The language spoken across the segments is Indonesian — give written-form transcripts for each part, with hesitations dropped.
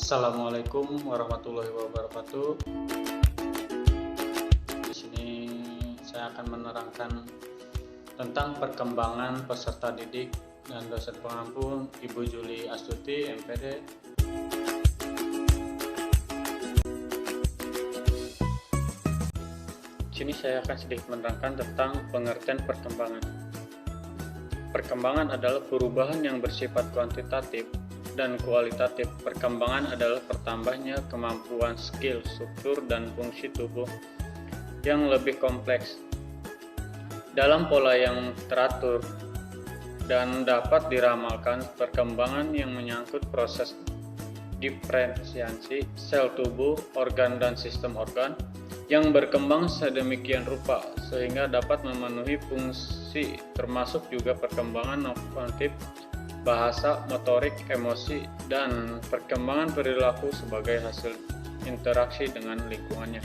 Assalamualaikum warahmatullahi wabarakatuh. Di sini saya akan menerangkan tentang perkembangan peserta didik dan dosen pengampu Ibu Juli Astuti, MPD. Di sini saya akan sedikit menerangkan tentang pengertian perkembangan. Perkembangan adalah perubahan yang bersifat kuantitatif dan kualitatif. Perkembangan adalah bertambahnya kemampuan, skill, struktur, dan fungsi tubuh yang lebih kompleks dalam pola yang teratur dan dapat diramalkan. Perkembangan yang menyangkut proses diferensiasi sel tubuh, organ, dan sistem organ yang berkembang sedemikian rupa sehingga dapat memenuhi fungsi, termasuk juga perkembangan kognitif, bahasa, motorik, emosi, dan perkembangan perilaku sebagai hasil interaksi dengan lingkungannya.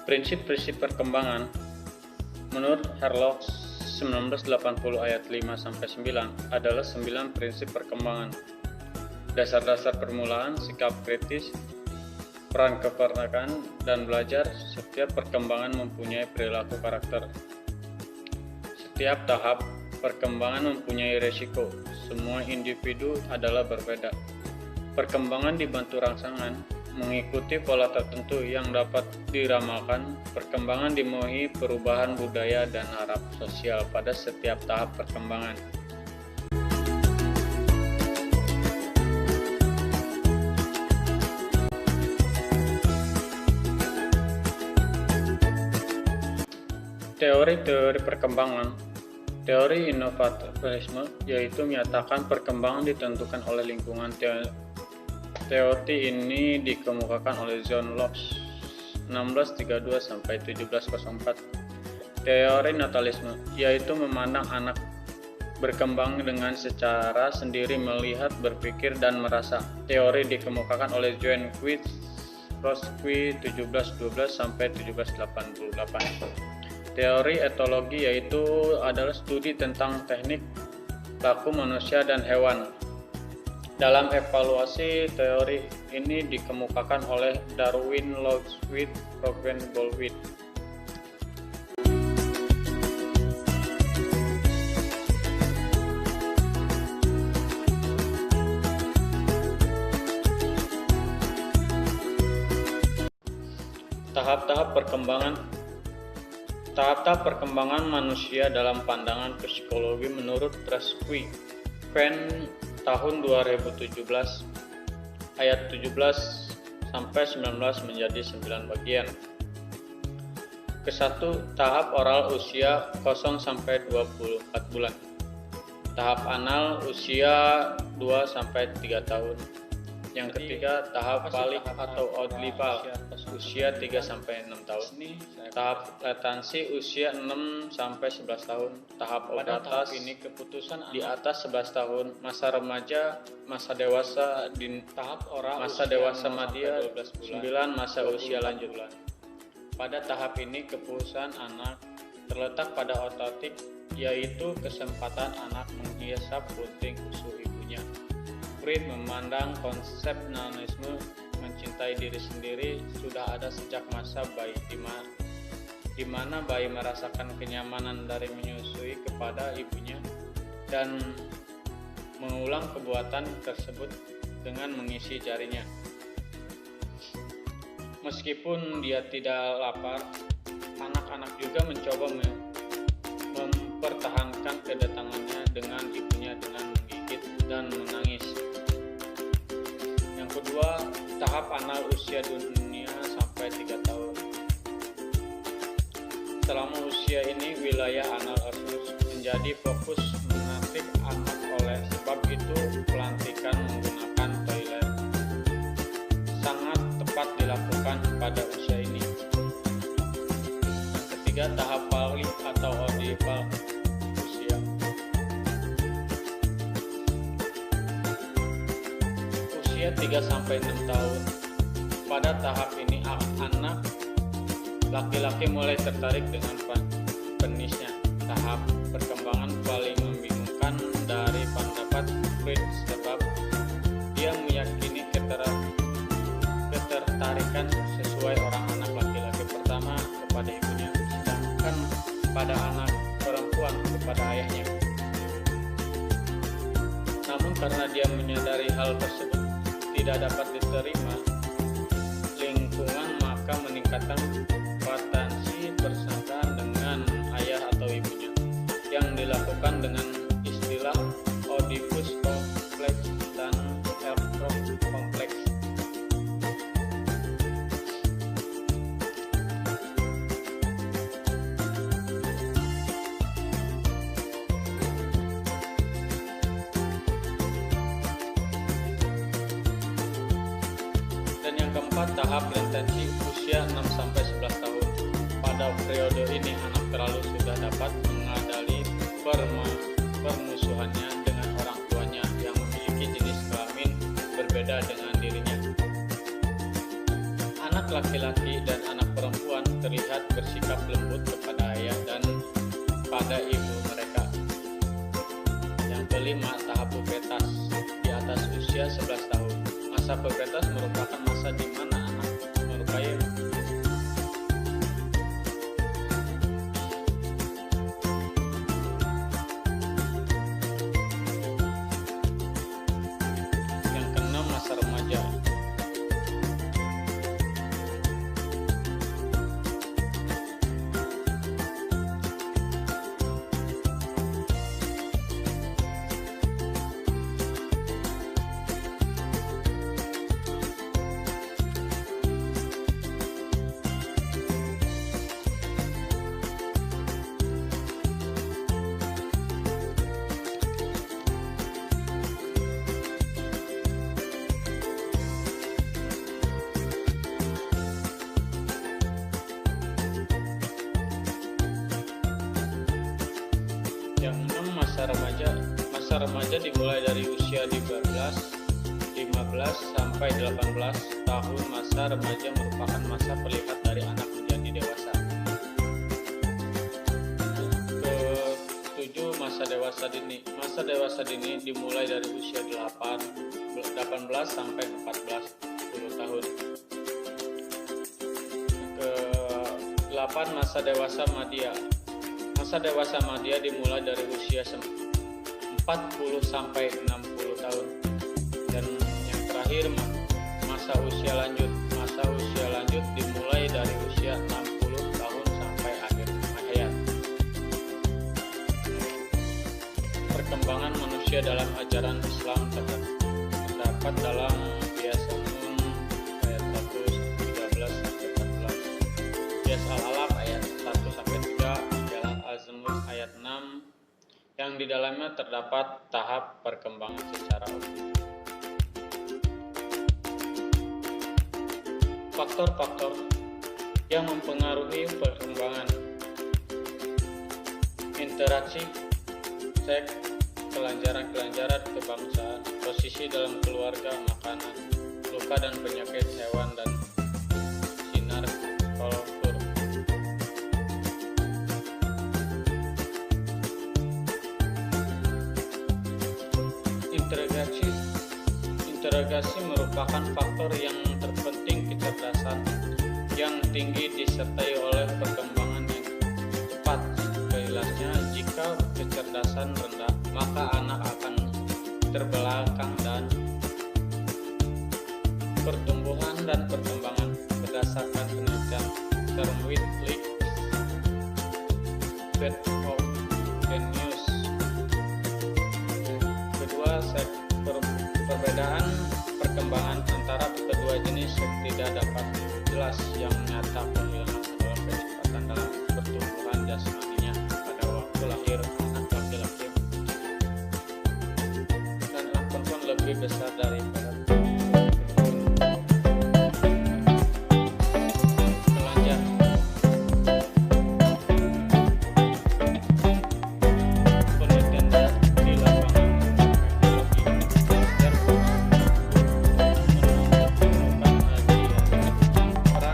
Prinsip-prinsip perkembangan menurut Herlock 1980 ayat 5-9 adalah 9 prinsip perkembangan. Dasar-dasar permulaan, sikap kritis, peran kepekaan, dan belajar. Setiap perkembangan mempunyai perilaku karakter. Setiap tahap perkembangan mempunyai resiko. Semua individu adalah berbeda. Perkembangan dibantu rangsangan mengikuti pola tertentu yang dapat diramalkan. Perkembangan dimenuhi perubahan budaya dan harap sosial pada setiap tahap perkembangan. Teori-teori perkembangan. Teori inovativisme yaitu menyatakan perkembangan ditentukan oleh lingkungan. Teori ini dikemukakan oleh John Locke 1632-1704. Teori natalisme yaitu memandang anak berkembang dengan secara sendiri, melihat, berpikir, dan merasa. Teori dikemukakan oleh John Quist Rosqui 1712-1788. Teori etologi yaitu adalah studi tentang teknik laku manusia dan hewan. Dalam evaluasi, teori ini dikemukakan oleh Darwin, Lockwood, Rockwen, Baldwin. Tahap-tahap perkembangan. Tahap-tahap perkembangan manusia dalam pandangan psikologi menurut Rosqui tahun 2017 ayat 17-19 menjadi 9 bagian. Ke-1, tahap oral usia 0-24 bulan. Tahap anal usia 2-3 tahun. Yang ketiga, tahap balik atau oedipal usia 3-6 tahun. Tahap latensi usia 6-11 tahun. Tahap obatas ini keputusan di atas 11 tahun. Masa remaja, masa dewasa di tahap oral, masa dewasa madya 9, masa usia lanjut. Pada tahap ini keputusan anak terletak pada ototik, yaitu kesempatan anak menghisap puting susu ibunya. Freud memandang konsep nanisme, mencintai diri sendiri, sudah ada sejak masa bayi, di mana bayi merasakan kenyamanan dari menyusui kepada ibunya dan mengulang perbuatan tersebut dengan mengisi jarinya. Meskipun dia tidak lapar, anak-anak juga mencoba mempertahankan kedatangannya dengan ibunya dengan menggigit dan menangis. Yang kedua, tahap anal usia dunia sampai 3 tahun. Selama usia ini, wilayah anal harus menjadi fokus menarik anak. Oleh sebab itu, pelantikan menggunakan toilet sangat tepat dilakukan pada usia ini. Yang ketiga, tahap balik atau oedipal usia 3-6 tahun. Pada tahap ini anak laki-laki mulai tertarik dengan penisnya. Tahap perkembangan paling membingungkan dari pendapat Freud sebab dia meyakini ketertarikan sesuai orang anak laki-laki pertama kepada ibunya, sedangkan pada anak perempuan kepada ayahnya. Namun karena dia menyadari hal tersebut tidak dapat diterima lingkungan, maka meningkatkan potensi persangkaan dengan ayah atau ibunya yang dilakukan dengan istilah Oedipus kompleks dan Ehrhoff kompleks. Dan yang keempat, tahap retensi usia 6-11 tahun. Pada periode ini anak terlalu sudah dapat mengadali permusuhannya dengan orang tuanya yang memiliki jenis kelamin berbeda dengan dirinya. Anak laki-laki dan anak perempuan terlihat bersikap lembut kepada ayah dan pada ibu mereka. Yang kelima, tahap pubertas di atas usia 11 tahun. Masa pubertas merupakan masa di mana anak merupai yang keenam, masa remaja. Yang enam, masa remaja. Masa remaja dimulai dari usia 15 sampai 18 tahun. Masa remaja merupakan masa perlihat dari anak menjadi dewasa. Ketujuh, masa dewasa dini. Masa dewasa dini dimulai dari usia 18 sampai 40 tahun. Ke-8, masa dewasa madya. Masa dewasa madya dimulai dari usia 40 sampai 60 tahun. Dan yang terakhir, masa usia lanjut. Masa usia lanjut dimulai dari usia 60 tahun sampai akhir hayat. Perkembangan manusia dalam ajaran Islam terdapat dalam Qiyas Al-Nun ayat 1 13 sampai 14, Qiyas Al-Alaq ayat 1 sampai 3, Al-Zumur ayat 6, yang di dalamnya terdapat tahap perkembangan secara umum. Faktor-faktor yang mempengaruhi perkembangan: interaksi, seks, kelancaran kebangsaan, posisi dalam keluarga, makanan, luka dan penyakit hewan, dan sinar kultur. Interogasi merupakan faktor yang terpenting kecerdasan yang tinggi disertai oleh perkembangan yang cepat. Jelasnya, jika kecerdasan rendah, maka anak akan terbelakang dan pertumbuhan dan perkembangan berdasarkan penelitian Term-Whitley, Bed of Genius. Kedua, perbedaan perkembangan antara kedua jenis tidak dapat jelas yang nyata penghilangan dalam kecepatan dalam pertumbuhan jasmaninya pada waktu lahir anak laki-laki dan anak perempuan lebih besar daripada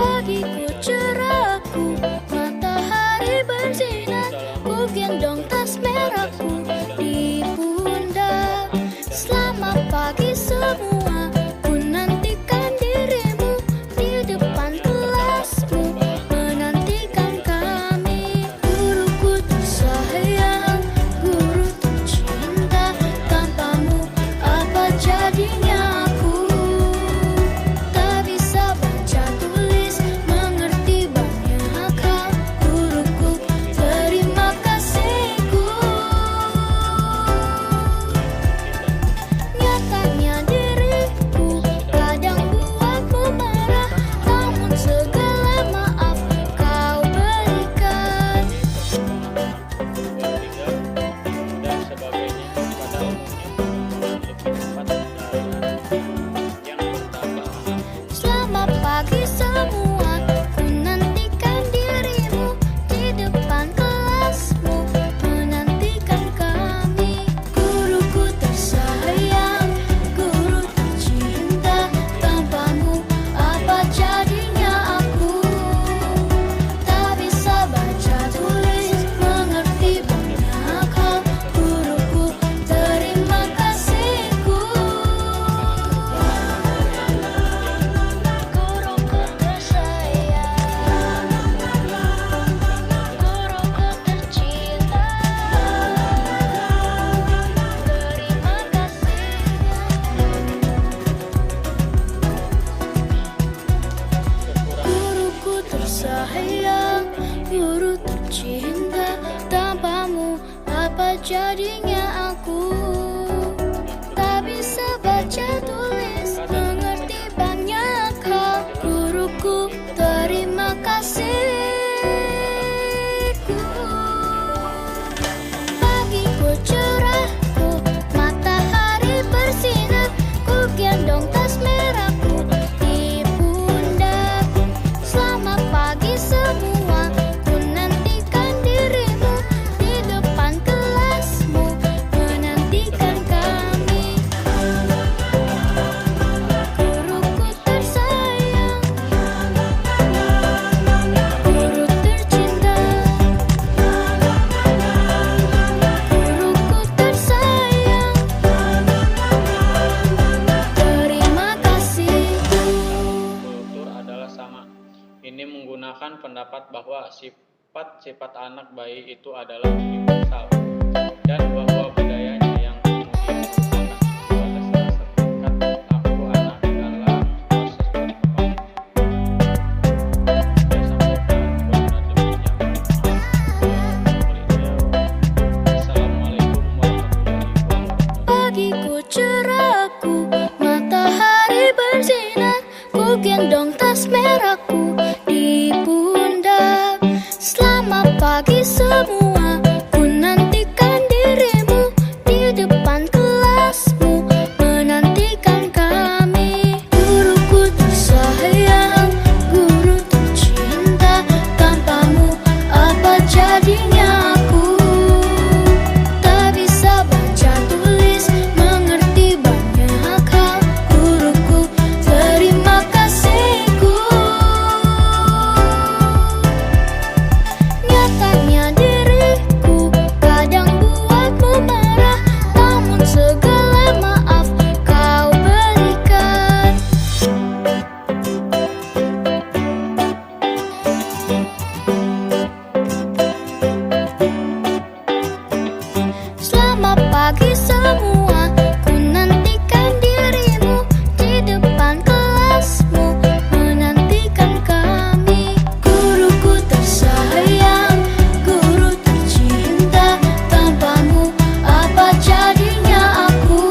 Pagiku cerahku, matahari bersinar. apa jadinya aku? Tak bisa baca tulis, mengerti banyak hal. Guruku, terima kasihku. Pagiku cerahku, matahari bersinar, ku gendong tas merahku di pundak. Selamat pagi semua, ku nantikan dirimu di depan kelasmu, menantikan kami. Guruku tersayang, guru tercinta. Guruku tersayang, terima kasihku. Kultur adalah sama. Ini menggunakan pendapat bahwa sifat-sifat anak bayi itu adalah universal dan bahwa budayanya yang kemudian merupakan sebuah dasar tingkat aku anak dalam proses berkembang. Saya sampaikan kurang lebihnya. Assalamualaikum warahmatullahi wabarakatuh. Pagiku cerahku, matahari bersinar, ku gendong tas merahku di pundak. Selamat pagi semua, ku nantikan dirimu di depan kelasmu, menantikan kami. Guruku tersayang, guru tercinta, tanpamu apa jadinya aku? Tak bisa baca tulis, mengerti banyak hal. Guruku, terima kasihku. Nyatanya diriku kadang buatmu marah, namun segala maaf kau berikan. Selamat pagi semua, ku nantikan dirimu di depan kelasmu, menantikan kami. Guruku tersayang, guru tercinta, tanpamu apa jadinya aku?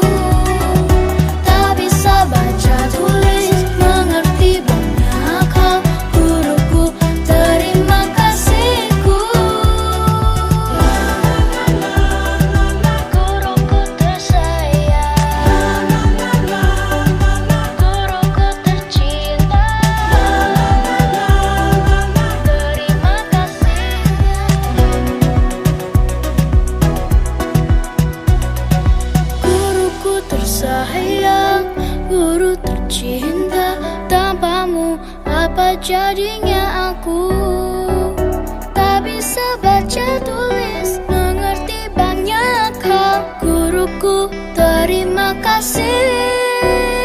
Tak bisa baca tulis, mengerti banyak hal. Guruku, terima kasihku. Guruku tersayang, guruku tercinta, terima kasih. Guruku tersayang, guru tercinta, tanpamu apa jadinya aku? Tak bisa baca tulis, mengerti banyak hal. Guruku, terima kasih.